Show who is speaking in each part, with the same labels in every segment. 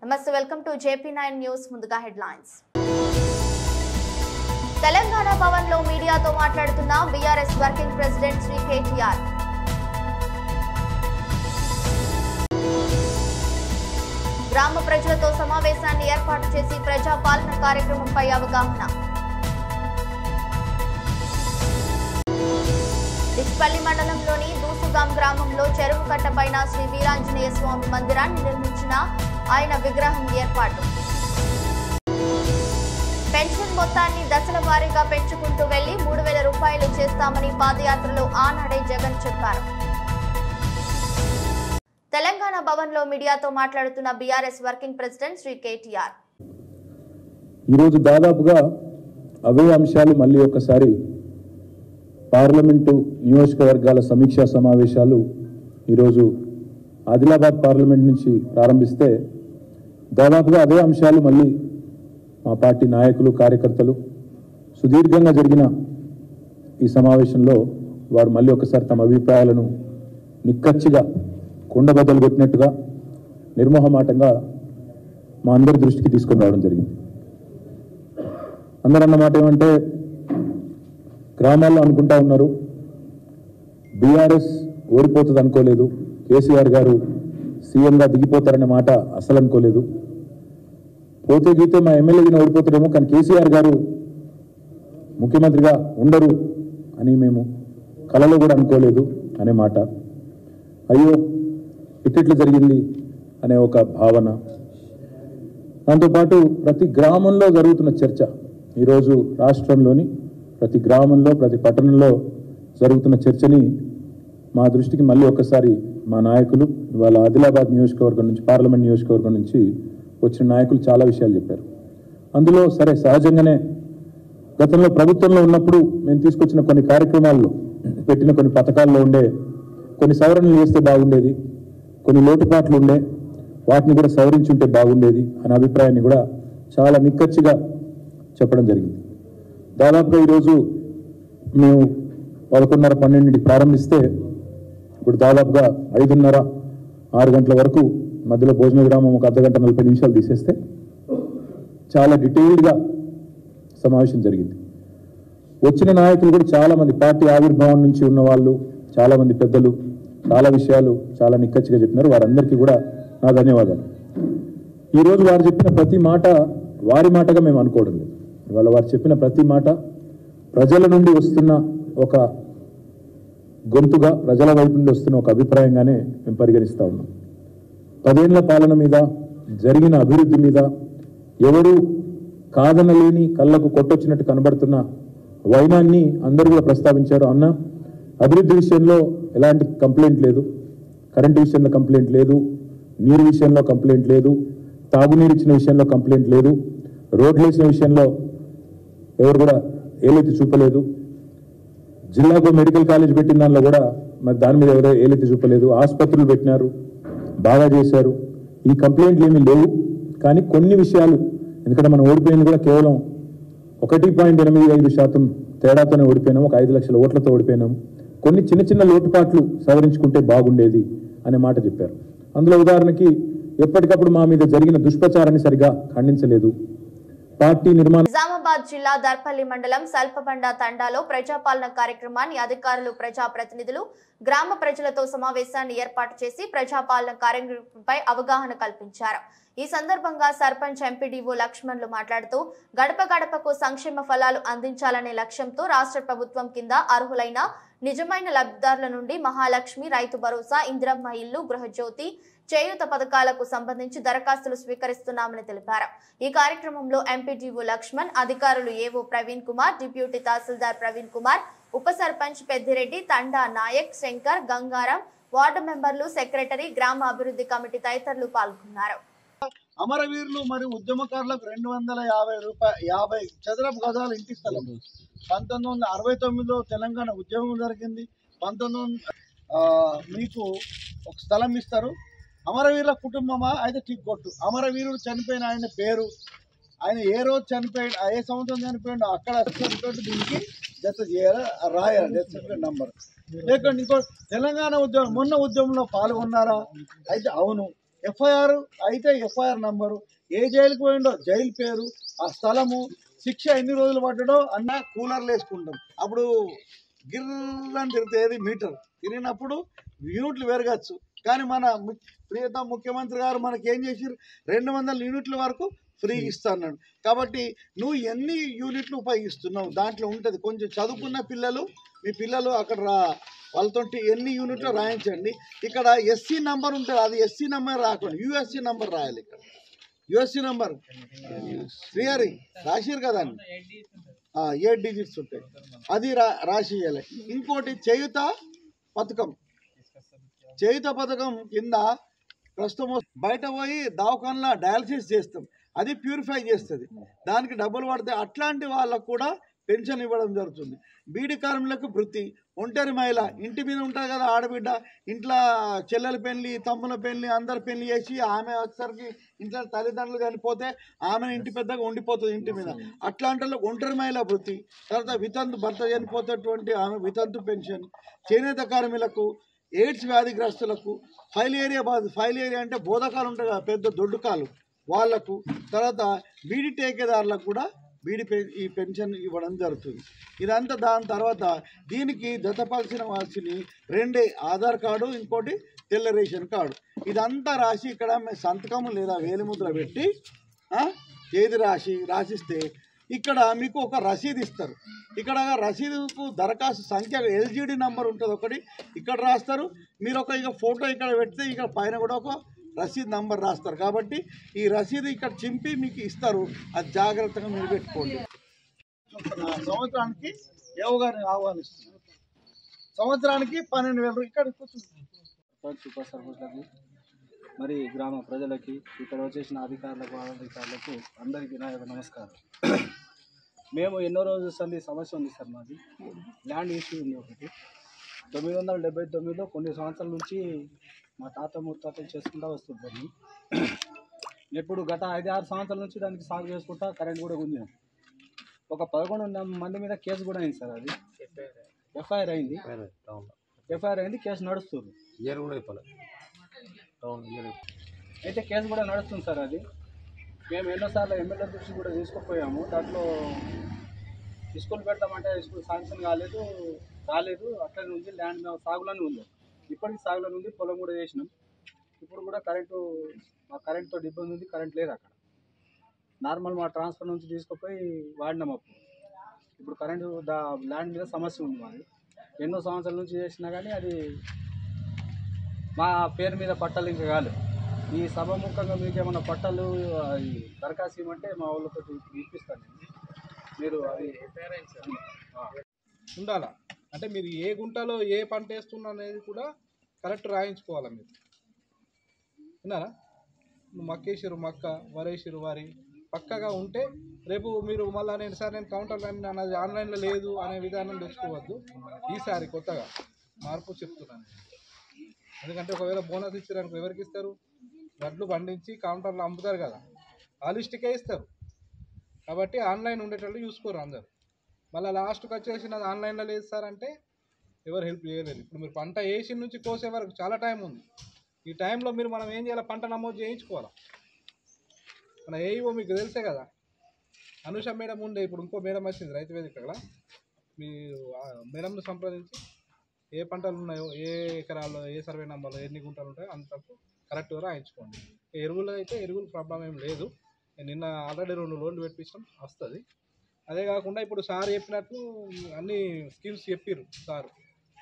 Speaker 1: నమస్తే, welcome to JP9 news. ముందుగా headlines. Telangana Bhavan లో మీడియాతో మాట్లాడుతున్న BRS working president Shri KTR. గ్రామ ప్రజలతో సమావేశాన్ని ఏర్పాటు చేసి ప్రజాపాలన కార్యక్రమంపై అవగాహన. డిచ్పల్లి మండలంలోని దూసుగాం గ్రామంలో చెరువు కట్టపైన శ్రీ వీరాంజనేయ స్వామి మందిరాన్ని నిర్మించిన ఆయన విగ్రహం ఏర్పాటు. పెన్షన్ మొత్తాన్ని దశల వారీగా పెంచుకుంటూ వెళ్లి 3,000 రూపాయలు చేస్తామని పాదయాత్రలో ఆనాడే జగన్ చెప్పారు. తెలంగాణ భవన్ లో మీడియాతో మాట్లాడుతున్న BRS working president Shri KTR.
Speaker 2: ఈరోజు దాదాపుగా అవే అంశాలు మళ్ళీ ఒకసారి పార్లమెంటు నియోజకవర్గాల సమీక్షా సమావేశాలు ఈరోజు ఆదిలాబాద్ పార్లమెంట్ నుంచి ప్రారంభిస్తే దాదాపుగా అదే అంశాలు మళ్ళీ మా పార్టీ నాయకులు కార్యకర్తలు సుదీర్ఘంగా జరిగిన ఈ సమావేశంలో వారు మళ్ళీ ఒకసారి తమ అభిప్రాయాలను నిక్కచ్చిగా కుండబద్దలు కొట్టినట్టుగా నిర్మోహమాటంగా మా అందరి దృష్టికి తీసుకొని రావడం జరిగింది. అందరన్న మాట ఏమంటే గ్రామాల్లో అనుకుంటా ఉన్నారు BRS ఓడిపోతుంది అనుకోలేదు, కేసీఆర్ గారు సీఎంగా దిగిపోతారనే మాట అసలు అనుకోలేదు, పోతే గీతే మా ఎమ్మెల్యేగా ఓడిపోతారేమో కానీ కేసీఆర్ గారు ముఖ్యమంత్రిగా ఉండరు అని మేము కలలో కూడా అనుకోలేదు అనే మాట, అయ్యో ఇట్లా జరిగింది అనే ఒక భావన. దాంతోపాటు ప్రతి గ్రామంలో జరుగుతున్న చర్చ, ఈరోజు రాష్ట్రంలోని ప్రతి గ్రామంలో ప్రతి పట్టణంలో జరుగుతున్న చర్చని మా దృష్టికి మళ్ళీ ఒకసారి మా నాయకులు ఇవాళ ఆదిలాబాద్ నియోజకవర్గం నుంచి పార్లమెంట్ నియోజకవర్గం నుంచి వచ్చిన నాయకులు చాలా విషయాలు చెప్పారు. అందులో సరే సహజంగానే గతంలో ప్రభుత్వంలో ఉన్నప్పుడు మేము తీసుకొచ్చిన కొన్ని కార్యక్రమాల్లో పెట్టిన కొన్ని పథకాల్లో ఉండే కొన్ని సవరణలు చేస్తే బాగుండేది, కొన్ని లోటుపాట్లు ఉండే వాటిని కూడా సవరించుంటే బాగుండేది అనే అభిప్రాయాన్ని కూడా చాలా నిక్కచ్చిగా చెప్పడం జరిగింది. దాదాపుగా ఈరోజు మేము 11:30-12 ప్రారంభిస్తే ఇప్పుడు దాదాపుగా 5:30-6 గంటల వరకు మధ్యలో భోజన విరామం ఒక అర్ధగంట 40 నిమిషాలు తీసేస్తే చాలా డీటెయిల్డ్గా సమావేశం జరిగింది. వచ్చిన నాయకులు కూడా చాలామంది పార్టీ ఆవిర్భావం నుంచి ఉన్న వాళ్ళు చాలామంది పెద్దలు చాలా విషయాలు చాలా నిక్కచ్చిగా చెప్పినారు. వారందరికీ కూడా నా ధన్యవాదాలు. ఈరోజు వారు చెప్పిన ప్రతి మాట వారి మాటగా మేము అనుకోవడం లేదు. ఇవాళ వారు చెప్పిన ప్రతి మాట ప్రజల నుండి వస్తున్న ఒక గొంతుగా, ప్రజల వైపు నుండి వస్తున్న ఒక అభిప్రాయంగానే మేము పరిగణిస్తూ ఉన్నాం. 10 ఏళ్ల పాలన మీద జరిగిన అభివృద్ధి మీద ఎవరు కాదనలేని కళ్ళకు కొట్టొచ్చినట్టు కనబడుతున్న వైనాన్ని అందరూ కూడా ప్రస్తావించారు. అన్న అభివృద్ధి విషయంలో ఎలాంటి కంప్లైంట్ లేదు, కరెంటు విషయంలో కంప్లైంట్ లేదు, నీరు విషయంలో కంప్లైంట్ లేదు, తాగునీరు ఇచ్చిన విషయంలో కంప్లైంట్ లేదు, రోడ్లు వేసిన విషయంలో ఎవరు కూడా ఏలెత్తి చూపలేదు, జిల్లాకు మెడికల్ కాలేజ్ పెట్టిన దానిలో కూడా మరి దాని మీద ఎవరో ఏలెత్తి చూపలేదు, ఆసుపత్రులు పెట్టినారు, బాగా చేశారు. ఈ కంప్లైంట్లు ఏమీ లేవు. కానీ కొన్ని విషయాలు, ఎందుకంటే మనం ఓడిపోయింది కూడా కేవలం 1.85% తేడాతోనే ఓడిపోయినాము, ఒక 5 లక్షల ఓట్లతో ఓడిపోయినాము. కొన్ని చిన్న చిన్న లోటుపాట్లు సవరించుకుంటే బాగుండేది అనే మాట చెప్పారు. అందులో ఉదాహరణకి ఎప్పటికప్పుడు మా మీద జరిగిన దుష్ప్రచారాన్ని సరిగా ఖండించలేదు. పార్టీ నిర్మాణ
Speaker 1: నిజామాబాద్ జిల్లా దర్పల్లి మండలం సల్పబండ తండాలో ప్రజాపాలన కార్యక్రమాన్ని అధికారులు, ప్రజాప్రతినిధులు, గ్రామ ప్రజలతో సమావేశాన్ని ఏర్పాటు చేసి ప్రజాపాలన కార్యక్రమంపై అవగాహన కల్పించారు. ఈ సందర్భంగా సర్పంచ్ ఎంపీడీఓ లక్ష్మణ్లు మాట్లాడుతూ గడప గడపకు సంక్షేమ ఫలాలు అందించాలనే లక్ష్యంతో రాష్ట్ర ప్రభుత్వం కింద అర్హులైన నిజమైన లబ్ధిదారుల నుండి మహాలక్ష్మి, రైతు భరోసా, ఇందిరమ్మ ఇల్లు, గృహజ్యోతి, చేయూత పథకాలకు సంబంధించి దరఖాస్తులు స్వీకరిస్తున్నామని తెలిపారు. ఈ కార్యక్రమంలో ఎంపీడీఓ లక్ష్మణ్, అధికారులు ఏవో ప్రవీణ్ కుమార్, డిప్యూటీ తహసీల్దార్ ప్రవీణ్ కుమార్, ఉప సర్పంచ్ పెద్దిరెడ్డి, తండా నాయక్, శంకర్, గంగారాం, వార్డు మెంబర్లు, సెక్రటరీ, గ్రామ అభివృద్ధి కమిటీ తదితరులు పాల్గొన్నారు.
Speaker 3: అమరవీరులు మరియు ఉద్యమకారులకు 250 చదరపు గజాలు ఇంటి స్థలం 1969లో తెలంగాణ ఉద్యమం జరిగింది. 19 మీకు ఒక స్థలం ఇస్తారు. అమరవీరుల కుటుంబమా అయితే టిక్ కొట్టు. అమరవీరుడు చనిపోయిన ఆయన పేరు, ఆయన ఏ రోజు చనిపోయాడు, ఏ సంవత్సరం చనిపోయాడు, అక్కడ దీనికి జత చేయాలి, రాయాలి డెత్ సర్టిఫికేట్ నంబర్. లేకుంటే ఇంకో తెలంగాణ ఉద్యమం మొన్న ఉద్యమంలో పాల్గొన్నారా అయితే అవును, ఎఫ్ఐఆర్ అయితే ఎఫ్ఐఆర్ నంబరు, ఏ జైలుకి పోయిండో జైలు పేరు, ఆ స్థలము, శిక్ష ఎన్ని రోజులు పడ్డాడో అన్న కూలర్లు వేసుకుంటాం. అప్పుడు గిర్రని తిరుగుతుంది మీటర్, తిరిగినప్పుడు యూనిట్లు పెరగచ్చు. కానీ మన ప్రియతమ ముఖ్యమంత్రి గారు మనకేం చేసిరు, 200 యూనిట్ల వరకు ఫ్రీ ఇస్తున్నాడు. కాబట్టి నువ్వు ఎన్ని యూనిట్లు ఉపయోగిస్తున్నావు దాంట్లో ఉంటుంది. కొంచెం చదువుకున్న పిల్లలు, మీ పిల్లలు అక్కడ వాళ్ళతో ఎన్ని యూనిట్లు రాయించండి. ఇక్కడ ఎస్సీ నంబర్ ఉంటుంది, అది ఎస్సీ నెంబర్ రాకుండా యూఎస్సీ నెంబర్ రాయాలి. ఇక్కడ యూఎస్సీ నెంబర్ శ్రీహరి రాసిరు కదా, 8 డిజిట్స్ ఉంటాయి, అది రాసి ఇవ్వాలి. ఇంకోటి చేయుత పథకం కింద ప్రస్తుతం బయట పోయి దవాఖానలో డయాలసిస్ చేస్తాం, అది ప్యూరిఫై చేస్తుంది, దానికి డబ్బులు పడతాయి. అట్లాంటి వాళ్ళకు కూడా పెన్షన్ ఇవ్వడం జరుగుతుంది. బీడీ కార్మికులకు వృత్తి, ఒంటరి మహిళ, ఇంటి మీద ఉంటుంది కదా ఆడబిడ్డ, ఇంట్లో చెల్లెల పెళ్లి, తమ్ముల పెళ్లి, అందరు పెళ్లి చేసి ఆమె వచ్చేసరికి ఇంట్లో తల్లిదండ్రులు చనిపోతే ఆమె ఇంటి పెద్దగా ఉండిపోతుంది ఇంటి మీద. అట్లాంటి ఒంటరి మహిళ వృత్తి, తర్వాత వితంతు భర్త చనిపోతేటువంటి ఆమె వితంతు పెన్షన్, చేనేత కార్మికులకు, ఎయిడ్స్ వ్యాధిగ్రస్తులకు, ఫైల్ ఏరియా అంటే బోధకాలు ఉంటాయి కదా పెద్ద దొడ్డుకాలు వాళ్లకు, తర్వాత బీడీ టేకేదారులకు కూడా ఈ పెన్షన్ ఇవ్వడం జరుగుతుంది. ఇదంతా దాని తర్వాత దీనికి జతపరిచిన వాసిని 2 ఆధార్ కార్డు, ఇంకోటి తెల్ల రేషన్ కార్డు, ఇదంతా రాసి ఇక్కడ సంతకము లేదా వేలిముద్ర పెట్టి ఏది రాసిస్తే ఇక్కడ మీకు ఒక రసీదు ఇస్తారు. ఇక్కడ రసీదుకు దరఖాస్తు సంఖ్య ఎల్జీడీ నంబర్ ఉంటుంది ఒకటి, ఇక్కడ రాస్తారు. మీరు ఇక ఫోటో ఇక్కడ పెడితే ఇక్కడ పైన కూడా ఒక రసీదు నంబర్ రాస్తారు. కాబట్టి ఈ రసీదు ఇక్కడ చింపి మీకు ఇస్తారు, అది జాగ్రత్తగా మీరు పెట్టుకోండి. సంవత్సరానికి ఏవో గారిని ఆహ్వానిస్తున్నారు, సంవత్సరానికి 12,000 ఇక్కడ
Speaker 4: సూపర్ సర్పంచ్లకి, మరి గ్రామ ప్రజలకి, ఇక్కడ వచ్చేసిన అధికారులకు, అనధికారులకు అందరికీ నా యొక్క నమస్కారం. మేము ఎన్నో రోజుల సంది సమస్య ఉంది సార్, మాది ల్యాండ్ ఇష్యూ ఉంది ఒకటి. 979లో కొన్ని సంవత్సరాల నుంచి మా తాత ముత్తాతలు చేసుకుంటూ వస్తుంటారు. ఇప్పుడు గత 5-6 సంవత్సరాల నుంచి దానికి సాగు చేసుకుంటా కరెంట్ కూడా ఉంది. ఒక 11 మంది మీద కేసు కూడా అయింది సార్, అది ఎఫ్ఐఆర్ అయింది, కేసు నడుస్తుంది. అయితే కేసు కూడా నడుస్తుంది సార్. అది మేము ఎన్నోసార్లు ఎమ్మెల్యే దృష్టి కూడా తీసుకుపోయాము. దాంట్లో స్కూల్ పెడతామంటే స్కూల్ శాంక్షన్ రాలేదు, అట్లనే ఉంది. ల్యాండ్ మేము సాగులోనే ఉంది, ఇప్పటికి సాగులోనే ఉంది. పొలం కూడా చేసినాం. ఇప్పుడు కూడా కరెంట్తో ఇబ్బంది ఉంది, కరెంట్ లేదు అక్కడ. నార్మల్ మా ట్రాన్స్ఫర్ నుంచి తీసుకుపోయి వాడినాం అప్పుడు. ఇప్పుడు కరెంటు ల్యాండ్ మీద సమస్య ఉంది మాది. ఎన్నో సంవత్సరాల నుంచి చేసినా కానీ అది మా పేరు మీద పట్టాలు ఇంకా కాలేదు. ఈ సభాముఖంగా మీకు ఏమైనా పట్టాలు దరఖాస్తు ఇవ్వమంటే మా వాళ్ళతో ఇప్పిస్తాను. మీరు అది
Speaker 5: ఉండాలా అంటే మీరు ఏ గుంటలో ఏ పంట వేస్తున్నా అనేది కూడా కరెక్ట్ రాయించుకోవాలి. మీరు విన్నారా, మక్కేసిరు మక్క, వరేసిరు వరి, పక్కగా ఉంటే రేపు మీరు మళ్ళీ నేను కౌంటర్లో అన్నది ఆన్లైన్లో లేదు అనే విధానం తెచ్చుకోవద్దు. ఈసారి కొత్తగా మార్పు చెప్తున్నాను. ఎందుకంటే ఒకవేళ బోనస్ ఇచ్చారనుకో ఎవరికి ఇస్తారు? వడ్లు పండించి కౌంటర్లో అమ్ముతారు కదా, ఆ లిస్టుకే ఇస్తారు. కాబట్టి ఆన్లైన్ ఉండేటట్టు చూసుకోరు అందరు. మళ్ళీ లాస్ట్కి వచ్చేసి నాది ఆన్లైన్లో లేదు సార్ అంటే ఎవరు హెల్ప్ చేయలేరు. ఇప్పుడు మీరు పంట వేసి నుంచి కోసే వరకు చాలా టైం ఉంది. ఈ టైంలో మనం ఏం చేయాలి? పంట నమోదు చేయించుకోవాలి. మన ఏవో మీకు తెలిసే కదా, అనుష మేడం ఉండే, ఇప్పుడు ఇంకో మేడం వచ్చింది రైతు వేదిక కదా. మీరు మేడంను సంప్రదించి ఏ పంటలు ఉన్నాయో, ఏ ఎకరాల్లో, ఏ సర్వే నెంబర్లో ఎన్ని గుంటలు ఉంటాయో అంతకు కరెక్ట్గా రాయించుకోండి. ఎరువులు అయితే ఎరువులు ప్రాబ్లం ఏం లేదు. నిన్న ఆల్రెడీ 2 లోన్లు పెట్టించడం వస్తుంది. అదే కాకుండా ఇప్పుడు సార్ చెప్పినట్లు అన్ని స్కీమ్స్ చెప్పారు సార్,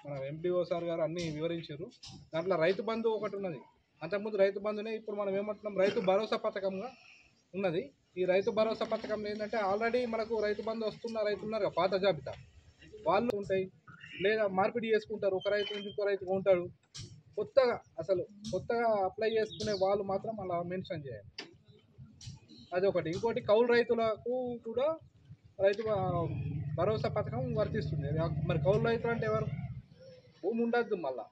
Speaker 5: మన ఎంపీఓ సార్ గారు అన్నీ వివరించారు. దాంట్లో రైతు బంధు ఒకటి ఉన్నది. అంతకుముందు రైతు బంధునే ఇప్పుడు మనం ఏమంటున్నాం రైతు భరోసా పథకంగా ఉన్నది. ఈ రైతు భరోసా పథకం ఏంటంటే ఆల్రెడీ మనకు రైతు బంధు వస్తున్న రైతులు ఉన్నారు, పాత జాబితా వాళ్ళు ఉంటాయి, లేదా మార్పిడి చేసుకుంటారు. ఒక రైతు నుంచి ఇంకో రైతు ఉంటాడు. కొత్తగా అప్లై చేసుకునే వాళ్ళు మాత్రం అలా మెన్షన్ చేయాలి. అది ఒకటి. ఇంకోటి కౌలు రైతులకు కూడా రైతు భరోసా పథకం వర్తిస్తుంది. మరి కౌలు రైతులు అంటే ఎవరు? భూమి ఉండద్దు, మళ్ళీ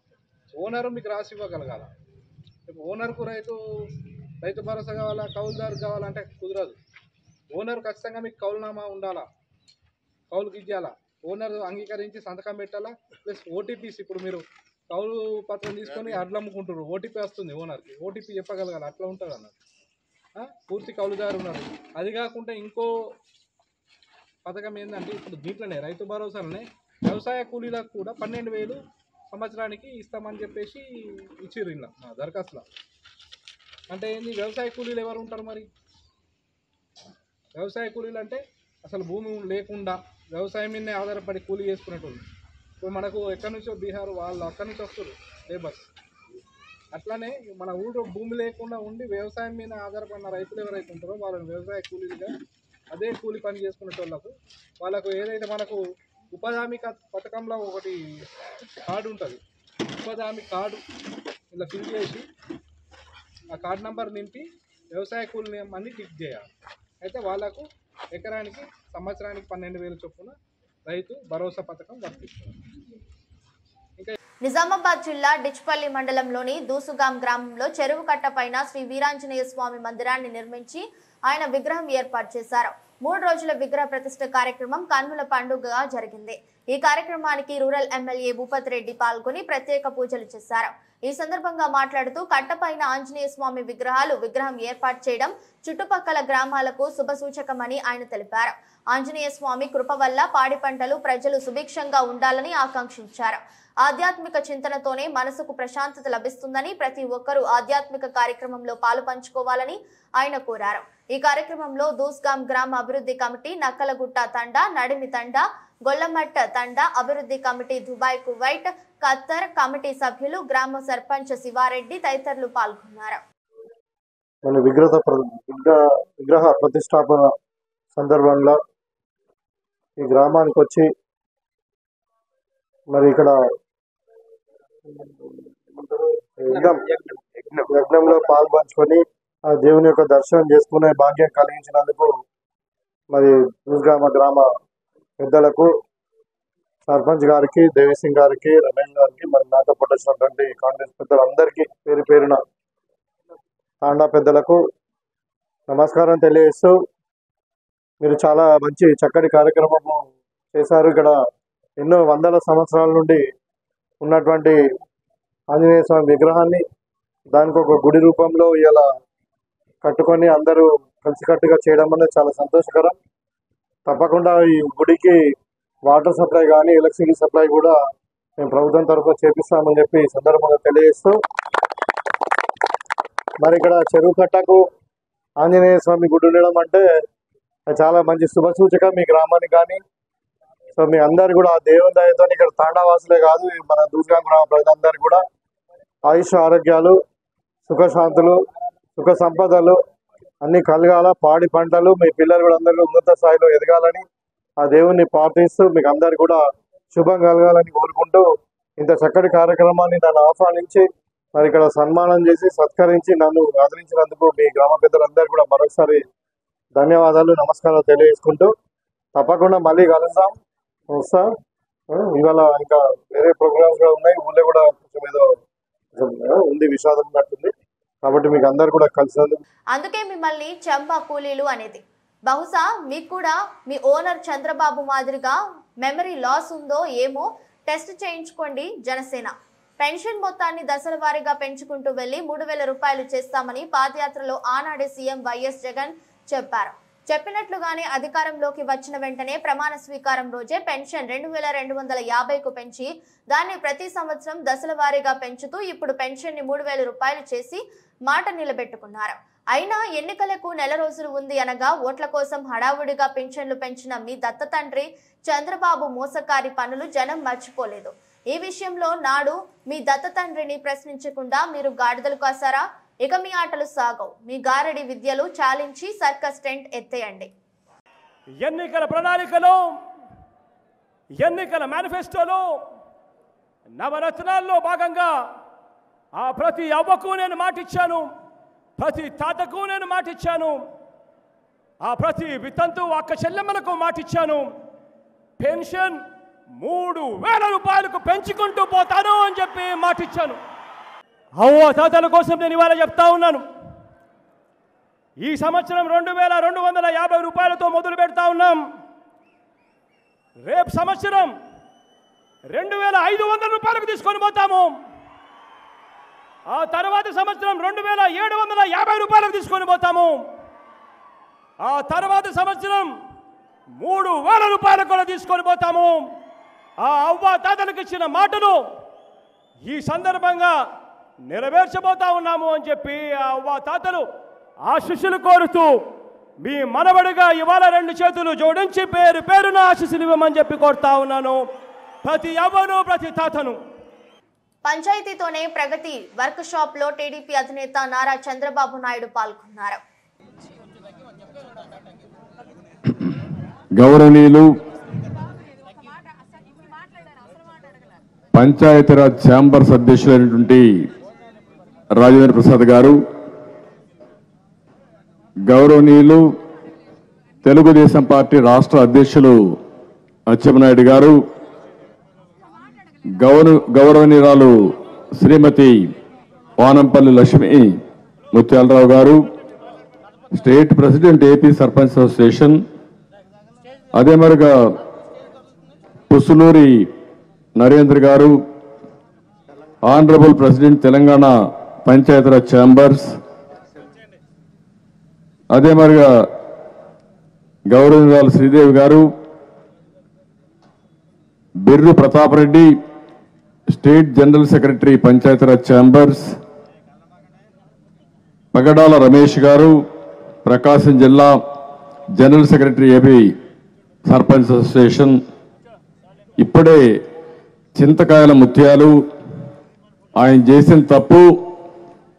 Speaker 5: ఓనరు మీకు రాసి ఇవ్వగలగాల. ఓనర్కు రైతు భరోసా కావాలా, కౌలుదారు కావాలంటే కుదరదు. ఓనర్ ఖచ్చితంగా మీకు కౌలునామా ఉండాలా, కౌలుకి ఇవ్వాలా, ఓనర్ అంగీకరించి సంతకం పెట్టాలా. ప్లస్ ఓటీపీస్, ఇప్పుడు మీరు కౌలు పత్రం తీసుకొని అడ్లు అమ్ముకుంటారు. ఓటీపీ వస్తుంది ఓనర్కి, ఓటీపీ చెప్పగలగాలి. అట్లా ఉంటుంది అన్నట్టు. పూర్తి కౌలుదారు ఉన్నారు. అది కాకుండా ఇంకో పథకం ఏంటంటే ఇప్పుడు దీంట్లోనే రైతు భరోసాలనే వ్యవసాయ కూలీలకు కూడా 12,000 సంవత్సరానికి ఇస్తామని చెప్పేసి ఇచ్చిర్రు ఇలా దరఖాస్తులో. అంటే ఏంది, వ్యవసాయ కూలీలు ఎవరు ఉంటారు మరి? వ్యవసాయ కూలీలు అంటే అసలు భూమి లేకుండా వ్యవసాయం మీదనే ఆధారపడి కూలీ చేసుకునేటోళ్ళు. ఇప్పుడు మనకు ఎక్కడి నుంచో బీహార్ వాళ్ళు అక్కడి నుంచి వస్తారు లేబర్స్. అట్లానే మన ఊళ్ళో భూమి లేకుండా ఉండి వ్యవసాయం మీద ఆధారపడిన రైతులు ఎవరైతే ఉంటారో వాళ్ళని వ్యవసాయ కూలీలుగా, అదే కూలి పని చేసుకునేటోళ్ళకు వాళ్ళకు ఏదైతే మనకు ఉపాధి హామీ పథకంలో ఒకటి కార్డు ఉంటుంది. ఉపాధి హామీ కార్డు ఇలా ఫిల్ చేసి ఆ కార్డు నెంబర్ నింపి వ్యవసాయ కూలీని అన్ని టిక్ చేయాలి. అయితే వాళ్ళకు ఎకరానికి సంవత్సరానికి 12,000 చొప్పున రైతు భరోసా పథకం వర్తిస్తుంది.
Speaker 1: నిజామాబాద్ జిల్లా డిచ్పల్లి మండలంలోని దూసుగాం గ్రామంలో చెరువు కట్ట పైన శ్రీ వీరాంజనేయ స్వామి మందిరాన్ని నిర్మించి ఆయన విగ్రహం ఏర్పాటు చేశారు. 3 రోజుల విగ్రహ ప్రతిష్ఠ కార్యక్రమం కన్నుల పండుగగా జరిగింది. ఈ కార్యక్రమానికి రూరల్ ఎమ్మెల్యే భూపతి రెడ్డి పాల్గొని ప్రత్యేక పూజలు చేశారు. ఈ సందర్భంగా మాట్లాడుతూ కట్టపైన ఆంజనేయ స్వామి విగ్రహం ఏర్పాటు చేయడం చుట్టుపక్కల గ్రామాలకు శుభసూచకమని ఆయన తెలిపారు. ఆంజనేయ స్వామి కృప వల్ల పాడి పంటలు ప్రజలు సుభిక్షంగా ఉండాలని ఆకాంక్షించారు. ఆధ్యాత్మిక చింతనతోనే మనసుకు ప్రశాంతత లభిస్తుందని, ప్రతి ఒక్కరూ ఆధ్యాత్మిక కార్యక్రమంలో పాలు పంచుకోవాలని ఆయన కోరారు. ఈ కార్యక్రమంలో దూస్గాం గ్రామ అభివృద్ధి కమిటీ, నక్కలగుట్ట తండా, నడిమి తండా, గొల్లమట్ట తండా అభివృద్ధి committee, Dubai Kuwait Khattar committee సభ్యులు, గ్రామ సర్పంచ్ శివారెడ్డి తదితరులు పాల్గొన్నారు.
Speaker 6: విగ్రహ ప్రతిష్టాపన సందర్భంగా ఈ గ్రామానికి వచ్చి మరి ఇక్కడ యజ్ఞంలో పాల్పంచుకొని ఆ దేవుని యొక్క దర్శనం చేసుకునే భాగ్యం కలిగించినందుకు మరి దూస్గామ గ్రామ పెద్దలకు, సర్పంచ్ గారికి, దేవిసింగ్ గారికి, రమేష్ గారికి, మరి నాతో పట్టించినటువంటి కాంగ్రెస్ పెద్దలందరికీ పేరు పేరున తాండా పెద్దలకు నమస్కారం తెలియజేస్తూ, మీరు చాలా మంచి చక్కటి కార్యక్రమము చేశారు. ఇక్కడ ఎన్నో వందల సంవత్సరాల నుండి ఉన్నటువంటి ఆంజనేయ స్వామి విగ్రహాన్ని దానికి ఒక గుడి రూపంలో ఇలా కట్టుకొని అందరూ కలిసికట్టుగా చేయడం అనేది చాలా సంతోషకరం. తప్పకుండా ఈ గుడికి వాటర్ సప్లై కానీ ఎలక్ట్రిసిటీ సప్లై కూడా మేము ప్రభుత్వం తరఫున చేపిస్తామని చెప్పి ఈ సందర్భంగా తెలియజేస్తూ, మరి ఇక్కడ చెరువు కట్టకు ఆంజనేయ స్వామి గుడి ఉండడం అంటే చాలా మంచి శుభసూచకం మీ గ్రామానికి కానీ. సో మీ అందరు కూడా దేవుని దయతో ఇక్కడ తాండావాసులే కాదు, మన దూస్గాం గ్రామ ప్రజలందరూ కూడా ఆయుష్ ఆరోగ్యాలు, సుఖశాంతులు, సుఖ సంపదలు అన్ని కలగాల, పాడి పంటలు మీ పిల్లలు కూడా అందరూ ఉన్నత స్థాయిలో ఎదగాలని ఆ దేవుణ్ణి ప్రార్థిస్తూ మీకు అందరు కూడా శుభం కలగాలని కోరుకుంటూ, ఇంత చక్కటి కార్యక్రమాన్ని నన్ను ఆహ్వానించి మరి ఇక్కడ సన్మానం చేసి సత్కరించి నన్ను ఆదరించినందుకు మీ గ్రామ పెద్దలందరూ కూడా మరొకసారి ధన్యవాదాలు, నమస్కారాలు తెలియజేసుకుంటూ, తప్పకుండా మళ్ళీ కలుద్దాం. వస్తా ఇవాళ ఇంకా వేరే ప్రోగ్రామ్స్ కూడా ఉన్నాయి, ఊళ్ళో కూడా కొంచెం ఏదో ఉంది, విషాదం ఉన్నట్టుంది. కాబట్టి మీకు అందరు కూడా కలిసినందుకు
Speaker 1: అందుకే మిమ్మల్ని చంపా కూలీలు అనేది. బహుశా మీకు కూడా మీ ఓనర్ చంద్రబాబు మాదిరిగా మెమరీ లాస్ ఉందో ఏమో టెస్ట్ చేయించుకోండి. జనసేన పెన్షన్ మొత్తాన్ని దశల వారీగా పెంచుకుంటూ వెళ్లి 3,000 రూపాయలు చేస్తామని పాదయాత్రలో ఆనాడే సీఎం వైఎస్ జగన్ చెప్పారు. చెప్పినట్లుగానే అధికారంలోకి వచ్చిన వెంటనే ప్రమాణ స్వీకారం రోజే పెన్షన్ 2,250కు పెంచి దాన్ని ప్రతి సంవత్సరం దశల వారీగా పెంచుతూ ఇప్పుడు పెన్షన్ ని 3,000 రూపాయలు చేసి మాట నిలబెట్టుకున్నారు. అయినా ఎన్నికలకు నెల రోజులు ఉంది అనగా ఓట్ల కోసం హడావుడిగా పెన్షన్లు పెంచిన మీ దత్త తండ్రి చంద్రబాబు మోసకారి పనులు జనం మర్చిపోలేదు. ఈ విషయంలో నాడు మీ దత్త తండ్రిని ప్రశ్నించకుండా మీరు గాడిదలు కాసారా? ఇక మీ ఆటలు సాగవు. మీ గారడి విద్యలు చాలించి సర్కస్ టెంట్ ఎత్తేయండి.
Speaker 7: ఎన్నికల ప్రణాళికలో, ఎన్నికల మేనిఫెస్టోలో, నవరత్నాల్లో భాగంగా ఆ ప్రతి అవ్వకు నేను మాటిచ్చాను, ప్రతి తాతకు నేను మాటిచ్చాను, ఆ ప్రతి వితంతు అక్క చెల్లెమ్మలకు మాటిచ్చాను. పెన్షన్ 3,000 రూపాయలకు పెంచుకుంటూ పోతాను అని చెప్పి మాటిచ్చాను. అవ్వ తాతల కోసం నేను ఇవాళ చెప్తా ఉన్నాను. ఈ సంవత్సరం 2,250 రూపాయలతో మొదలు పెడతా ఉన్నాం. రేపు సంవత్సరం 2,500 రూపాయలకు తీసుకొని పోతాము. ఆ తర్వాత సంవత్సరం 2,750 రూపాయలకు తీసుకొని పోతాము. ఆ తర్వాత సంవత్సరం 3,000 రూపాయలకు కూడా తీసుకొని పోతాము. ఆ అవ్వ తాతలకు ఇచ్చిన మాటను ఈ సందర్భంగా నెరవేర్చబోతా ఉన్నాము అని చెప్పి ఆ అవ్వ తాతలు ఆశీస్సులు కోరుతూ మీ మనవడిగా ఇవాళ 2 చేతులు జోడించి పేరు పేరున ఆశీస్సులు ఇవ్వమని చెప్పి కోరుతా ఉన్నాను ప్రతి అవ్వను ప్రతి తాతను.
Speaker 1: పంచాయతీతోనే ప్రగతి వర్క్ షాప్ లో టీడీపీ అధినేత నారా చంద్రబాబు నాయుడు పాల్గొన్నారు.
Speaker 8: గౌరవనీయులు పంచాయతీరాజ్ ఛాంబర్స్ అధ్యక్షులైనటువంటి రాజేంద్ర ప్రసాద్ గారు, గౌరవనీయులు తెలుగుదేశం పార్టీ రాష్ట్ర అధ్యక్షులు అచ్చెన్నాయుడు గారు, గౌరవనీయురాలు శ్రీమతి వానంపల్లి లక్ష్మి ముత్యాలరావు గారు, state president AP sarpanch association, అదే మరిగా పుసులూరి నరేంద్ర గారు, honourable president Telangana Panchayati Raj chambers, అదే మరిగా గౌరవనీయురాలు శ్రీదేవి గారు, Birru Pratap Reddy state general secretary Panchayati Raj chambers, Pagadala Ramesh గారు ప్రకాశం జిల్లా general secretary AP sarpanch association, ఇప్పుడే చింతకాయల ముత్యాలు ఆయన చేసిన తప్పు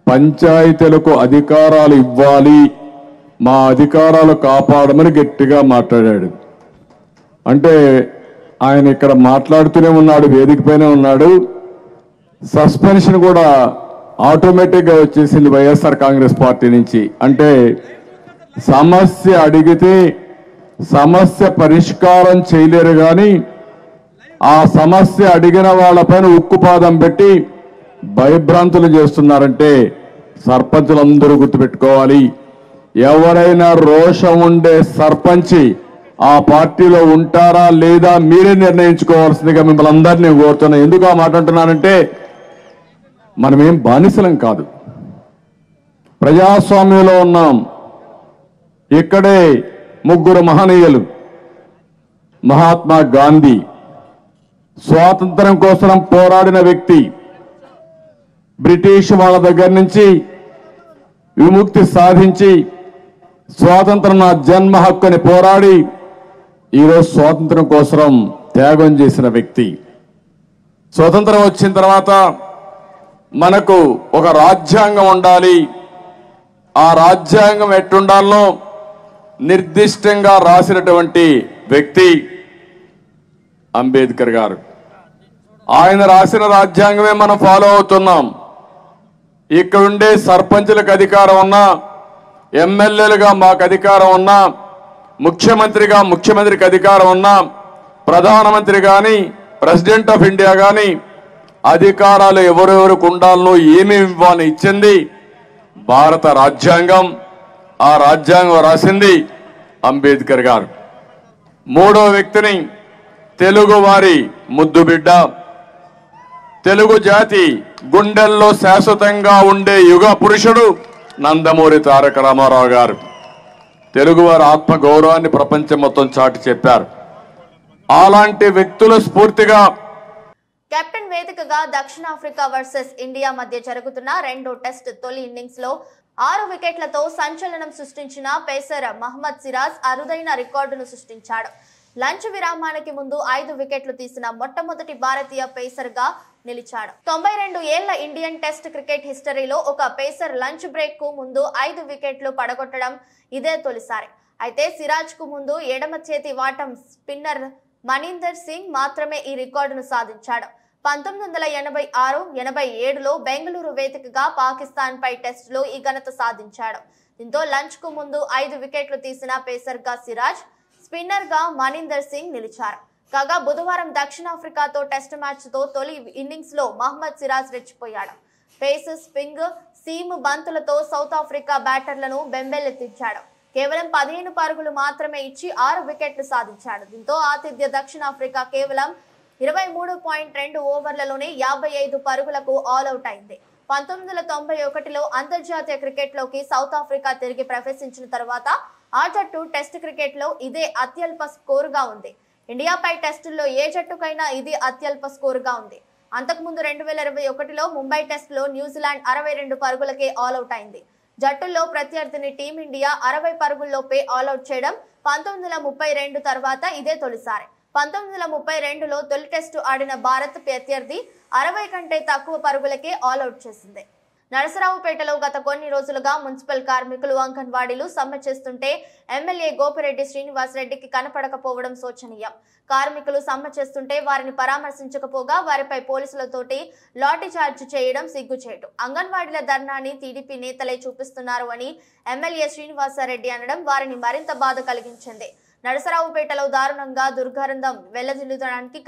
Speaker 8: పంచాయతీలకు అధికారాలు ఇవ్వాలి, మా అధికారాలు కాపాడమని గట్టిగా మాట్లాడాడు. అంటే ఆయన ఇక్కడ మాట్లాడుతూనే ఉన్నాడు, వేదికపైనే ఉన్నాడు. సస్పెన్షన్ కూడా ఆటోమేటిక్గా వచ్చేసింది వైఎస్ఆర్ కాంగ్రెస్ పార్టీ నుంచి. అంటే సమస్య అడిగితే సమస్య పరిష్కారం చేయలేరు కానీ ఆ సమస్య అడిగిన వాళ్ళపైన ఉక్కుపాదం పెట్టి భయభ్రాంతులు చేస్తున్నారంటే సర్పంచులందరూ గుర్తుపెట్టుకోవాలి. ఎవరైనా రోషం ఉండే సర్పంచి ఆ పార్టీలో ఉంటారా లేదా మీరే నిర్ణయించుకోవాల్సిందిగా మిమ్మల్ని అందరినీ కోరుతున్నా. ఎందుకు ఆ మాట అంటున్నానంటే మనమేం బానిసలం కాదు, ప్రజాస్వామ్యంలో ఉన్నాం. ఇక్కడే 3 మహనీయులు, మహాత్మా గాంధీ స్వాతంత్రం కోసం పోరాడిన వ్యక్తి, బ్రిటిష్ వాళ్ళ దగ్గర నుంచి విముక్తి సాధించి స్వాతంత్రం నా జన్మ హక్కుని పోరాడి ఈరోజు స్వాతంత్రం కోసం త్యాగం చేసిన వ్యక్తి. స్వతంత్రం వచ్చిన తర్వాత మనకు ఒక రాజ్యాంగం ఉండాలి, ఆ రాజ్యాంగం ఎట్టుండాలో నిర్దిష్టంగా రాసినటువంటి వ్యక్తి అంబేద్కర్ గారు. ఆయన రాసిన రాజ్యాంగమే మనం ఫాలో అవుతున్నాం. ఇక్కడుండే సర్పంచులకు అధికారం ఉన్నా, ఎమ్మెల్యేలుగా మాకు అధికారం ఉన్నా, ముఖ్యమంత్రిగా ముఖ్యమంత్రికి అధికారం ఉన్నా, ప్రధానమంత్రి కానీ ప్రెసిడెంట్ ఆఫ్ ఇండియా కానీ అధికారాలు ఎవరెవరికి ఉండాలనో ఏమేమి ఇవ్వాలని ఇచ్చింది భారత రాజ్యాంగం. ఆ రాజ్యాంగం రాసింది అంబేద్కర్ గారు. 3వ వ్యక్తిని తెలుగు వారి ముద్దు బిడ్డ, తెలుగు జాతి గుండెల్లో శాశ్వతంగా ఉండే యుగ పురుషుడు నందమూరి తారక రామారావు గారు. తెలుగువారి ఆత్మ గౌరవాన్ని ప్రపంచం మొత్తం చాటి చెప్పారు. అలాంటి వ్యక్తుల స్ఫూర్తిగా
Speaker 1: కెప్టెన్ వేదికగా దక్షిణాఫ్రికా వర్సెస్ ఇండియా మధ్య జరుగుతున్న 2వ టెస్ట్ తొలి ఇన్నింగ్స్ లో 6 వికెట్లతో సంచలనం సృష్టించిన పేసర్ మహమ్మద్ సిరాజ్ అరుదైన రికార్డును సృష్టించాడు. లంచ్ విరామానికి ముందు 5 వికెట్లు తీసిన మొట్టమొదటి భారతీయ పేసర్ గా నిలిచాడు. 92 ఏళ్ల ఇండియన్ టెస్ట్ క్రికెట్ హిస్టరీలో ఒక పేసర్ లంచ్ బ్రేక్ కు ముందు 5 వికెట్లు పడగొట్టడం ఇదే తొలిసారి. అయితే సిరాజ్ కు ముందు ఎడమ చేతి వాటం స్పిన్నర్ మనీందర్ సింగ్ మాత్రమే ఈ రికార్డును సాధించాడు. 1986-87లో బెంగళూరు వేదికగా పాకిస్తాన్ పై టెస్టులో ఈ ఘనత సాధించాడు. దీంతో లంచ్ కు ముందు 5 వికెట్లు తీసిన పేసర్ గా సిరాజ్, స్పిన్నర్ గా మనీందర్ సింగ్ నిలిచారు. కాగా బుధవారం దక్షిణాఫ్రికాతో టెస్ట్ మ్యాచ్ తో తొలి ఇన్నింగ్స్ లో Mohammed Siraj రెచ్చిపోయాడు. Face, స్పింగ్, seam బంతులతో south Africa బ్యాటర్లను బెంబేలెత్తించాడు. కేవలం 15 పరుగులు మాత్రమే ఇచ్చి 6 వికెట్లు సాధించాడు. దీంతో ఆతిథ్య దక్షిణాఫ్రికా కేవలం 23.2 ఓవర్లలోనే 55 పరుగులకు ఆల్అవుట్ అయింది. 1991లో అంతర్జాతీయ క్రికెట్లోకి సౌత్ ఆఫ్రికా తిరిగి ప్రవేశించిన తర్వాత ఆ జట్టు టెస్ట్ క్రికెట్లో ఇదే అత్యల్ప స్కోరుగా ఉంది. ఇండియాపై టెస్టుల్లో ఏ జట్టుకైనా ఇది అత్యల్ప స్కోరుగా ఉంది. అంతకుముందు 2021లో ముంబై టెస్టులో న్యూజిలాండ్ 62 పరుగులకే ఆల్అవుట్ అయింది. జట్టుల్లో ప్రత్యర్థిని టీమిండియా 60 పరుగుల్లోపే ఆల్అవుట్ చేయడం 1932 తర్వాత ఇదే తొలిసారి. 1932లో తొలి టెస్టు ఆడిన భారత్ ప్రత్యర్థి 60 కంటే తక్కువ పరుగులకే ఆల్అవుట్ చేసింది. నరసరావుపేటలో గత కొన్ని రోజులుగా మున్సిపల్ కార్మికులు అంగన్వాడీలు సమ్మె చేస్తుంటే ఎమ్మెల్యే గోపిరెడ్డి శ్రీనివాసరెడ్డికి కనపడకపోవడం శోచనీయం. కార్మికులు సమ్మె చేస్తుంటే వారిని పరామర్శించకపోగా వారిపై పోలీసులతోటి లాఠీ చార్జ్ చేయడం సిగ్గుచేటు. అంగన్వాడీల ధర్నాని టీడీపీ నేతలే చూపిస్తున్నారు అని ఎమ్మెల్యే శ్రీనివాసరెడ్డి అనడం వారిని మరింత బాధ కలిగించింది. నరసరావుపేటలో దారుణంగా దుర్గంధం వెళ్లదిల్లడానికి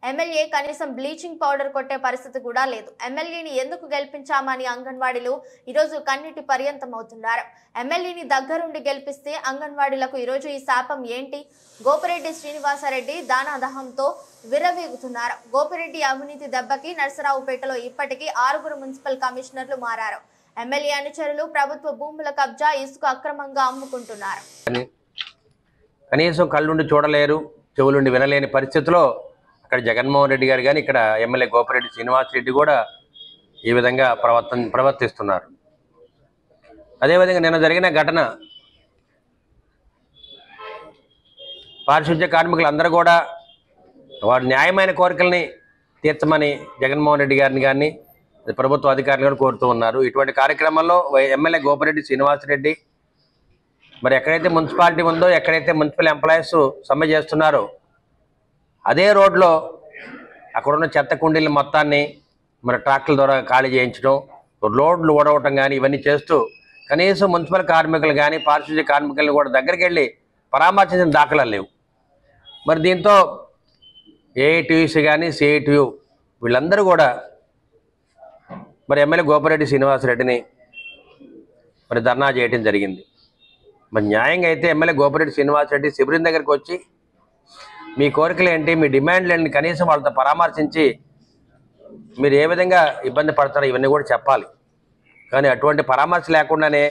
Speaker 1: ఎమ్మెల్యే కనీసం బ్లీచింగ్ పౌడర్ కొట్టే పరిస్థితి కూడా లేదు. ఎమ్మెల్యేని ఎందుకు గెలిపించామని అంగన్వాడీలు ఈరోజు కన్నీటి పర్యంతమవుతున్నారు. ఎమ్మెల్యేని దగ్గరుండి గెలిపిస్తే అంగన్వాడీలకు ఈరోజు ఈ శాపం ఏంటి? గోపిరెడ్డి శ్రీనివాసరెడ్డి దానాదహంతో విర్రవీగుతున్నారు. గోపిరెడ్డి అవినీతి దెబ్బకి నరసరావుపేటలో ఇప్పటికీ 6 మున్సిపల్ కమిషనర్లు మారారు. ఎమ్మెల్యే అనుచరులు ప్రభుత్వ భూముల కబ్జా, ఇసుక అక్రమంగా అమ్ముకుంటున్నారు.
Speaker 9: కనీసం కళ్ళుండి చూడలేరు, చెవులుండి వినలేని పరిస్థితిలో అక్కడ జగన్మోహన్ రెడ్డి గారు కానీ ఇక్కడ ఎమ్మెల్యే గోపిరెడ్డి శ్రీనివాసరెడ్డి కూడా ఈ విధంగా ప్రవర్తిస్తున్నారు. అదేవిధంగా నిన్న జరిగిన ఘటన పారిశుద్ధ్య కార్మికులందరూ కూడా వారి న్యాయమైన కోరికల్ని తీర్చమని జగన్మోహన్ రెడ్డి గారిని కానీ ప్రభుత్వ అధికారులు కోరుతూ ఉన్నారు. ఇటువంటి కార్యక్రమంలో ఎమ్మెల్యే గోపిరెడ్డి శ్రీనివాసరెడ్డి మరి ఎక్కడైతే మున్సిపాలిటీ ఉందో, ఎక్కడైతే మున్సిపల్ ఎంప్లాయీస్ సమ్మె చేస్తున్నారో అదే రోడ్లో అక్కడున్న చెత్త కుండీల మొత్తాన్ని మరి ట్రాక్టర్ల ద్వారా ఖాళీ చేయించడం, రోడ్లు ఓడవటం కానీ ఇవన్నీ చేస్తూ కనీసం మున్సిపల్ కార్మికులు కానీ పారిశుద్ధ్య కార్మికులను కూడా దగ్గరికి వెళ్ళి పరామర్శించిన దాఖలాలు లేవు. మరి దీంతో ఏఐటీయూసీ కానీ సిఐటియు వీళ్ళందరూ కూడా మరి ఎమ్మెల్యే గోపిరెడ్డి శ్రీనివాసరెడ్డిని మరి ధర్నా చేయడం జరిగింది. మరి న్యాయంగా అయితే ఎమ్మెల్యే గోపిరెడ్డి శ్రీనివాసరెడ్డి శిబిరం దగ్గరికి వచ్చి మీ కోరికలు ఏంటి, మీ డిమాండ్లు ఏంటి, కనీసం వాళ్ళతో పరామర్శించి మీరు ఏ విధంగా ఇబ్బంది పడతారో ఇవన్నీ కూడా చెప్పాలి. కానీ అటువంటి పరామర్శ లేకుండానే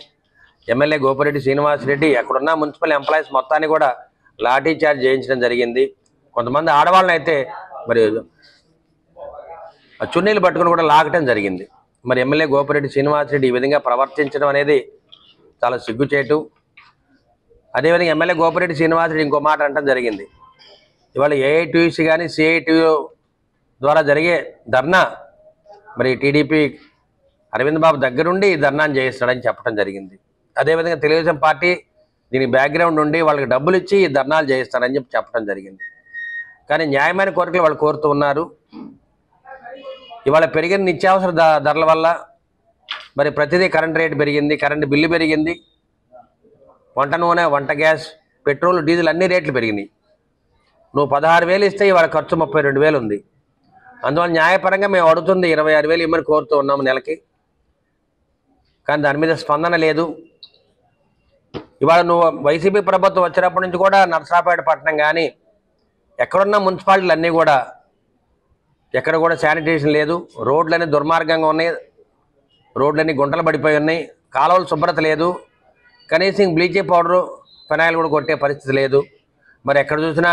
Speaker 9: ఎమ్మెల్యే గోపిరెడ్డి శ్రీనివాసరెడ్డి అక్కడున్న మున్సిపల్ ఎంప్లాయీస్ మొత్తాన్ని కూడా లాఠీ చార్జ్ చేయించడం జరిగింది. కొంతమంది ఆడవాళ్ళని అయితే మరి చున్నీలు పట్టుకుని కూడా లాగటం జరిగింది. మరి ఎమ్మెల్యే గోపిరెడ్డి శ్రీనివాసరెడ్డి ఈ విధంగా ప్రవర్తించడం అనేది చాలా సిగ్గుచేటు. అదేవిధంగా ఎమ్మెల్యే గోపిరెడ్డి శ్రీనివాసరెడ్డి ఇంకో మాట అనడం జరిగింది. ఇవాళ ఏఐటీయూసీ కానీ సిఐటియు ద్వారా జరిగే ధర్నా మరి టీడీపీ అరవింద్ బాబు దగ్గరుండి ధర్నాన్ని చేయిస్తాడని చెప్పడం జరిగింది. అదేవిధంగా తెలుగుదేశం పార్టీ దీని బ్యాక్గ్రౌండ్ ఉండి వాళ్ళకి డబ్బులు ఇచ్చి ధర్నాలు చేయిస్తాడని చెప్పడం జరిగింది. కానీ న్యాయమైన కోరికలు వాళ్ళు కోరుతూ ఉన్నారు. ఇవాళ పెరిగిన నిత్యావసర ధరల వల్ల మరి ప్రతిదీ కరెంట్ రేటు పెరిగింది, కరెంటు బిల్లు పెరిగింది, వంట నూనె, వంట గ్యాస్, పెట్రోల్, డీజిల్ అన్ని రేట్లు పెరిగినాయి. నువ్వు 16,000 ఇస్తే ఇవాళ ఖర్చు 32,000 ఉంది. అందువల్ల న్యాయపరంగా మేము అడుగుతుంది 26,000 ఇమ్మని కోరుతూ ఉన్నాము నెలకి. కానీ దాని మీద స్పందన లేదు. ఇవాళ నువ్వు వైసీపీ ప్రభుత్వం వచ్చినప్పటి నుంచి కూడా నరసరావుపేట పట్టణం కానీ ఎక్కడున్న మున్సిపాలిటీలు అన్నీ కూడా ఎక్కడ కూడా శానిటేషన్ లేదు, రోడ్లన్నీ దుర్మార్గంగా ఉన్నాయి, రోడ్లన్నీ గుంటలు పడిపోయి ఉన్నాయి, కాలువలు శుభ్రత లేదు, కనీసం బ్లీచింగ్ పౌడరు ఫెనాయిల్ కూడా కొట్టే పరిస్థితి లేదు. మరి ఎక్కడ చూసినా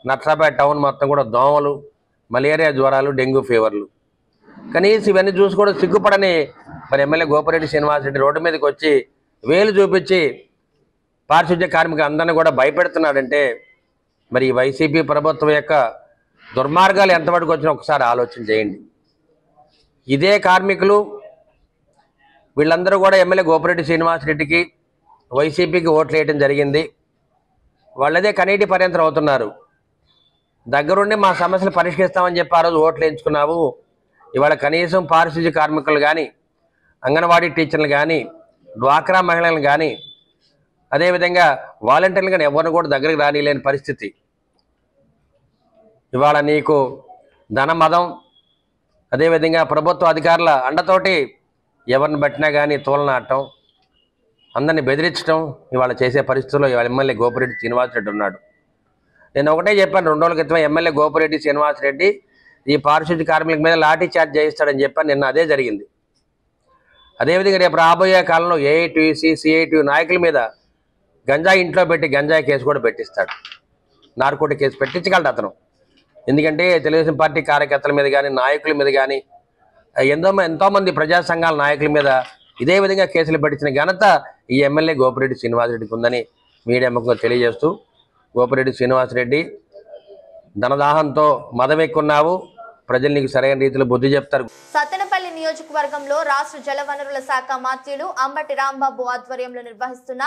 Speaker 9: నర్సాపేట టౌన్ మొత్తం కూడా దోమలు, మలేరియా జ్వరాలు, డెంగ్యూ ఫీవర్లు. కనీసం ఇవన్నీ చూసి కూడా సిగ్గుపడని మరి ఎమ్మెల్యే గోపిరెడ్డి శ్రీనివాసరెడ్డి రోడ్డు మీదకి వచ్చి వేలు చూపించి పారిశుద్ధ్య కార్మికులు అందరినీ కూడా భయపెడుతున్నాడంటే మరి ఈ వైసీపీ ప్రభుత్వం యొక్క దుర్మార్గాలు ఎంతవరకు వచ్చినా ఒకసారి ఆలోచన చేయండి. ఇదే కార్మికులు వీళ్ళందరూ కూడా ఎమ్మెల్యే గోపిరెడ్డి శ్రీనివాసరెడ్డికి వైసీపీకి ఓట్లు వేయడం జరిగింది. వాళ్ళదే కనీటి పర్యంతరం అవుతున్నారు. దగ్గరుండి మా సమస్యలు పరిష్కరిస్తామని చెప్పి ఆ రోజు ఓట్లు వేయించుకున్నావు. ఇవాళ కనీసం పారిశుద్ధ్య కార్మికులు కానీ, అంగన్వాడీ టీచర్లు కానీ, డ్వాక్రా మహిళలు కానీ, అదేవిధంగా వాలంటీర్లు కానీ ఎవరిని కూడా దగ్గరికి రానిలేని పరిస్థితి. ఇవాళ నీకు ధనమదం, అదేవిధంగా ప్రభుత్వ అధికారుల అండతోటి ఎవరిని బట్టినా కానీ తోలనాటం, అందరిని బెదిరించడం ఇవాళ చేసే పరిస్థితుల్లో ఇవాళ ఎమ్మెల్యే గోపిరెడ్డి శ్రీనివాసరెడ్డి ఉన్నాడు. నేను ఒకటే చెప్పాను 2 రోజుల క్రితం ఎమ్మెల్యే గోపిరెడ్డి శ్రీనివాసరెడ్డి ఈ పారిశుద్ధ్య కార్మికుల మీద లాఠీ చార్జ్ చేయిస్తాడని చెప్పాను. నిన్న అదే జరిగింది. అదేవిధంగా రేపు రాబోయే కాలంలో ఏఐటీసీ సిఐటి నాయకుల మీద గంజాయి ఇంట్లో పెట్టి గంజాయి కేసు కూడా పెట్టిస్తాడు. నార్కోటిక్ కేసు పెట్టించగలడు అతను. ఎందుకంటే తెలుగుదేశం పార్టీ కార్యకర్తల మీద కానీ నాయకుల మీద కానీ ఎంతోమంది ప్రజా సంఘాల నాయకుల మీద ఇదే విధంగా కేసులు పెట్టించిన ఘనత ఈ ఎమ్మెల్యే గోపిరెడ్డి శ్రీనివాసరెడ్డికి ఉందని మీడియా ముఖంగా తెలియజేస్తూ, గోపిరెడ్డి శ్రీనివాసరెడ్డి ధనదాహంతో మదమెక్కున్నావు, ప్రజలు నీకు సరైన రీతిలో బుద్ధి చెప్తారు.
Speaker 1: సత్తెనపల్లి నియోజకవర్గంలో రాష్ట్ర జలవనరుల శాఖ మంత్రులు అంబటి రాంబాబు ఆధ్వర్యంలో నిర్వహిస్తున్న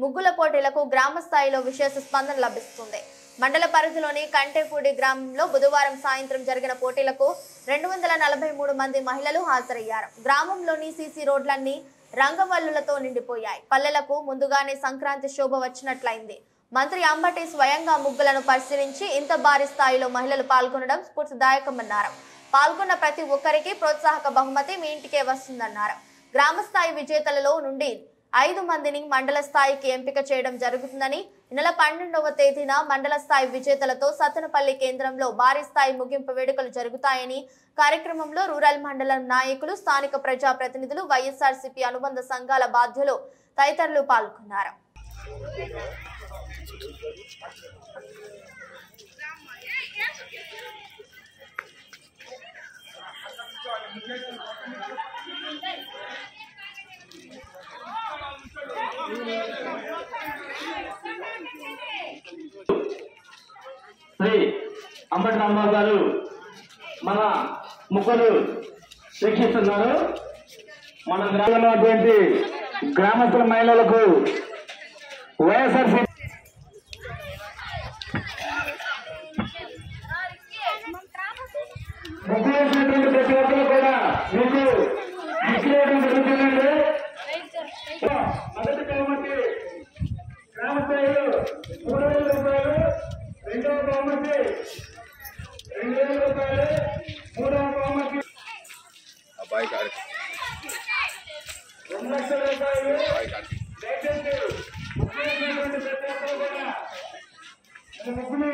Speaker 1: ముగ్గుల పోటీలకు గ్రామ స్థాయిలో విశేష స్పందన లభిస్తుంది. మండల పరిధిలోని కంటేపూడి గ్రామంలో బుధవారం సాయంత్రం జరిగిన పోటీలకు 243 మంది మహిళలు హాజరయ్యారు. గ్రామంలోని సీసీ రోడ్లన్నీ రంగవల్లులతో నిండిపోయాయి. పల్లెలకు ముందుగానే సంక్రాంతి శోభ వచ్చినట్లయింది. మంత్రి అంబటి స్వయంగా ముగ్గులను పరిశీలించి ఇంత భారీ స్థాయిలో మహిళలు పాల్గొనడం స్ఫూర్తిదాయకమన్నారు. పాల్గొన్న ప్రతి ఒక్కరికి ప్రోత్సాహక బహుమతి మీ ఇంటికే వస్తుందన్నారు. గ్రామ స్థాయి విజేతలలో నుండి 5 మందిని మండల స్థాయికి ఎంపిక చేయడం జరుగుతుందని, నెల 12వ తేదీన మండల స్థాయి విజేతలతో సత్తెనపల్లి కేంద్రంలో భారీ స్థాయి ముగింపు వేడుకలు జరుగుతాయని, కార్యక్రమంలో రూరల్ మండలం నాయకులు, స్థానిక ప్రజా ప్రతినిధులు, వైఎస్ఆర్సీపీ అనుబంధ సంఘాల బాధ్యులు తదితరులు పాల్గొన్నారు.
Speaker 10: శ్రీ అంబటి రాంబాబు గారు మన ముగ్గురు శిక్షిస్తున్నారు. మన గ్రామంలో గ్రామస్తుల మహిళలకు వైఎస్ఆర్సీ ముగ్గు వేసినటువంటి ప్రతి ఒక్కరు కూడా మీకు ఇచ్చేయడం జరుగుతుందండి. మొదటి బహుమతి గ్రామ స్థాయిలో 3,000 రూపాయలు, రెండవ బహుమతి 2,000 రూపాయలు, మూడవ బహుమతి 2,00,000 రూపాయలు. దయచేసి ముగ్గు వేసినటువంటి ప్రతి ఒక్కరు కూడా ముగ్గుని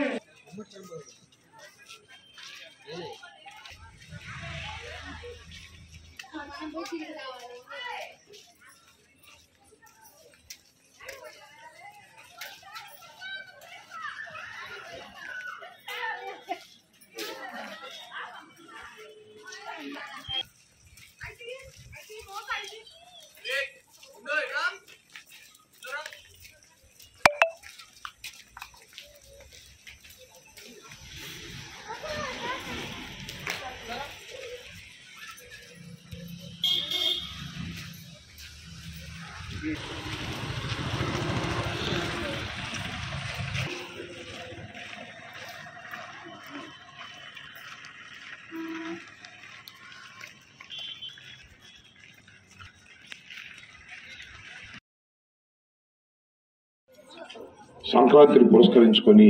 Speaker 11: సంక్రాంతిని పురస్కరించుకొని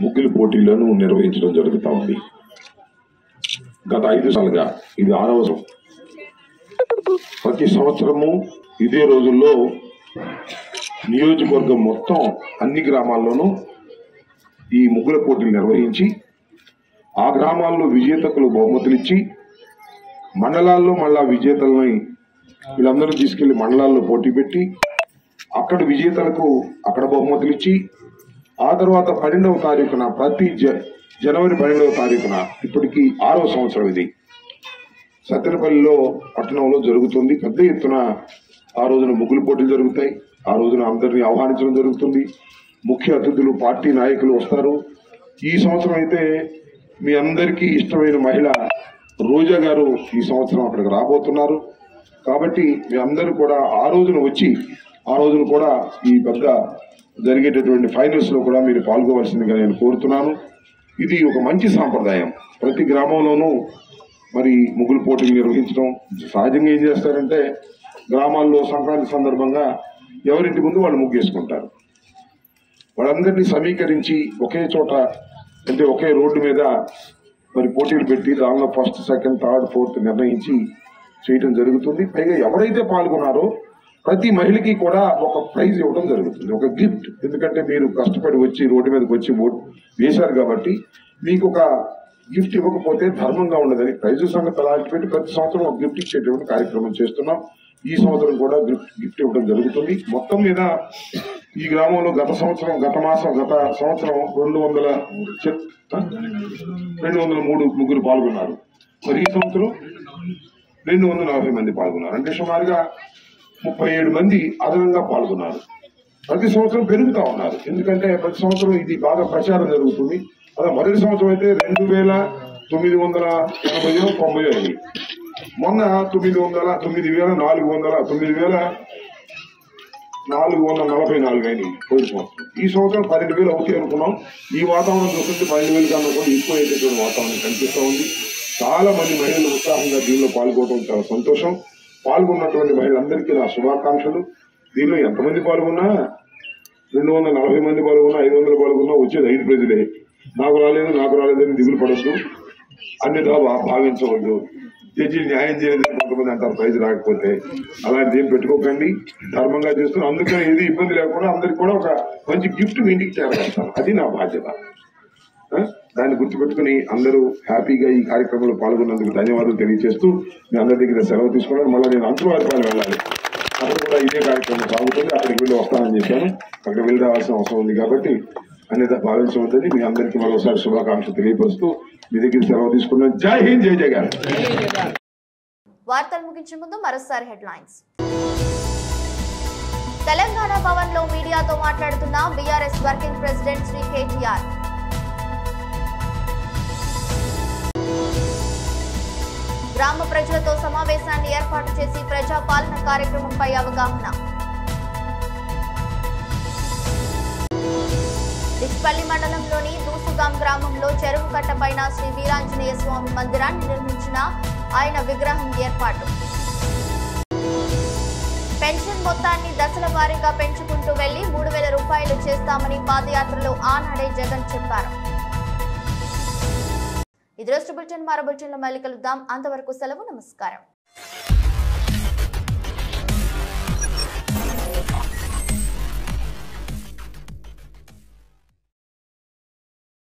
Speaker 11: ముగ్గుల పోటీలను నిర్వహించడం జరుగుతూ ఉంది. గత 5 సార్లుగా ఇది 6వ సంవత్సరం. ప్రతి సంవత్సరము ఇదే రోజుల్లో నియోజకవర్గం మొత్తం అన్ని గ్రామాల్లోనూ ఈ ముగ్గుల పోటీలు నిర్వహించి ఆ గ్రామాల్లో విజేతలకు బహుమతులు ఇచ్చి, మండలాల్లో మళ్ళా విజేతలని వీళ్ళందరూ తీసుకెళ్లి మండలాల్లో పోటీ పెట్టి అక్కడ విజేతలకు అక్కడ బహుమతులు ఇచ్చి, ఆ తర్వాత 12వ తారీఖున ప్రతి జనవరి 12వ తారీఖున ఇప్పటికీ 6వ సంవత్సరం ఇది సత్తెనపల్లిలో పట్టణంలో జరుగుతుంది. పెద్ద ఎత్తున ఆ రోజున ముగ్గులు పోటీలు జరుగుతాయి. ఆ రోజున అందరినీ ఆహ్వానించడం జరుగుతుంది. ముఖ్య అతిథులు పార్టీ నాయకులు వస్తారు. ఈ సంవత్సరం అయితే మీ అందరికీ ఇష్టమైన మహిళ రోజా గారు ఈ సంవత్సరం అక్కడికి రాబోతున్నారు. కాబట్టి మీ అందరూ కూడా ఆ రోజున వచ్చి ఆ రోజున కూడా ఈ పెద్ద జరిగేటటువంటి ఫైనల్స్ లో కూడా మీరు పాల్గొవలసిందిగా నేను కోరుతున్నాను. ఇది ఒక మంచి సాంప్రదాయం. ప్రతి గ్రామంలోనూ మరి ముగ్గులు పోటీలు నిర్వహించడం. సహజంగా ఏం చేస్తారంటే గ్రామాల్లో సంక్రాంతి సందర్భంగా ఎవరింటి ముందు వాళ్ళు ముగ్గేసుకుంటారు. వాళ్ళందరినీ సమీకరించి ఒకే చోట అంటే ఒకే రోడ్డు మీద మరి పోటీలు పెట్టి దానిలో ఫస్ట్, సెకండ్, థర్డ్, ఫోర్త్ నిర్ణయించి చేయడం జరుగుతుంది. పైగా ఎవరైతే పాల్గొన్నారో ప్రతి మహిళకి కూడా ఒక ప్రైజ్ ఇవ్వడం జరుగుతుంది, ఒక గిఫ్ట్. ఎందుకంటే మీరు కష్టపడి వచ్చి రోడ్డు మీదకి వచ్చి ఓటు వేశారు కాబట్టి మీకు ఒక గిఫ్ట్ ఇవ్వకపోతే ధర్మంగా ఉండదని ప్రైజ్ సంగతి అలాంటి పెట్టి ప్రతి సంవత్సరం ఒక గిఫ్ట్ ఇచ్చేటువంటి కార్యక్రమం చేస్తున్నాం. ఈ సంవత్సరం కూడా గిఫ్ట్ ఇవ్వడం జరుగుతుంది. మొత్తం మీద ఈ గ్రామంలో గత సంవత్సరం 203 ముగ్గురు పాల్గొన్నారు. మరి ఈ సంవత్సరం 240 మంది పాల్గొన్నారు. అంటే సుమారుగా 37 మంది అదనంగా పాల్గొన్నారు. ప్రతి సంవత్సరం పెరుగుతా ఉన్నారు. ఎందుకంటే ప్రతి సంవత్సరం ఇది బాగా ప్రచారం జరుగుతుంది. అదే మొదటి సంవత్సరం అయితే 2980 అయింది. మొన్న 9,444 అయింది పోయిన సంవత్సరం. ఈ సంవత్సరం 12,000 అవుతాయి అనుకున్నాం. ఈ వాతావరణం చూస్తుంటే 12,000 కన్నా కూడా ఎక్కువ అయ్యేటటువంటి వాతావరణం కనిపిస్తూ ఉంది. చాలా మంది మహిళలు ఉత్సాహంగా దీనిలో పాల్గొనడం చాలా సంతోషం. పాల్గొన్నటువంటి మహిళలందరికీ నా శుభాకాంక్షలు. దీనిలో ఎంతమంది పాల్గొన్నా, 240 మంది పాల్గొన్నా, 500 పాల్గొన్నా వచ్చేది 5 ప్రజలే. నాకు రాలేదని దిగులు పడద్దు, అన్నిదా భావించవద్దు. జడ్జి న్యాయం చేయలేదని కొంతమంది అంటారు ప్రైజ్ రాకపోతే. అలాంటిది ఏం పెట్టుకోకండి, ధర్మంగా చేస్తున్నాం. అందుకని ఏది ఇబ్బంది లేకుండా అందరికి కూడా ఒక మంచి గిఫ్ట్ మీ ఇంటికి చేరగలుగుతాను. అది నా బాధ్యత. దాన్ని గుర్తుపెట్టుకుని అందరూ హ్యాపీగా ఈ కార్యక్రమంలో పాల్గొన్నందుకు ధన్యవాదాలు తెలియజేస్తూ మీ అందరి దగ్గర సెలవు తీసుకున్నాను. మళ్ళీ నేను అంచువారిపాలెం వెళ్ళాలి. అక్కడ కూడా ఇదే కార్యక్రమం సాగుతుంది. అక్కడికి వెళ్ళి వస్తానని చెప్పాను. అక్కడ వెళ్ళి రావాల్సిన అవసరం ఉంది కాబట్టి అనేది భావించవద్దని మీ అందరికీ మరోసారి శుభాకాంక్షలు తెలియపరుస్తూ మీ దగ్గర సెలవు తీసుకున్నాను. జై హింద్, జై జగన్.
Speaker 1: వార్తలు ముగించే ముందు మరోసారి హెడ్లైన్స్. తెలంగాణ భవన్ లో మీడియాతో మాట్లాడుతున్న బీఆర్ఎస్ వర్కింగ్ ప్రెసిడెంట్ శ్రీ కేటీఆర్. గ్రామ ప్రజలతో సమావేశాన్ని ఏర్పాటు చేసి ప్రజాపాలన కార్యక్రమంపై అవగాహన. డిచ్పల్లి మండలంలోని దూసుగాం గ్రామంలో చెరువు కట్టపైన శ్రీ వీరాంజనేయ స్వామి మందిరాన్ని నిర్మించిన ఆయన విగ్రహం ఏర్పాటు. పెన్షన్ మొత్తాన్ని దశల వారీగా పెంచుకుంటూ వెళ్లి 3,000 రూపాయలు చేస్తామని పాదయాత్రలో ఆనాడే జగన్ చెప్పారు. ఇది రోజు బులెటిన్. మరో బులెటిన్లో మళ్ళీ కలుద్దాం. అంతవరకు సెలవు. నమస్కారం.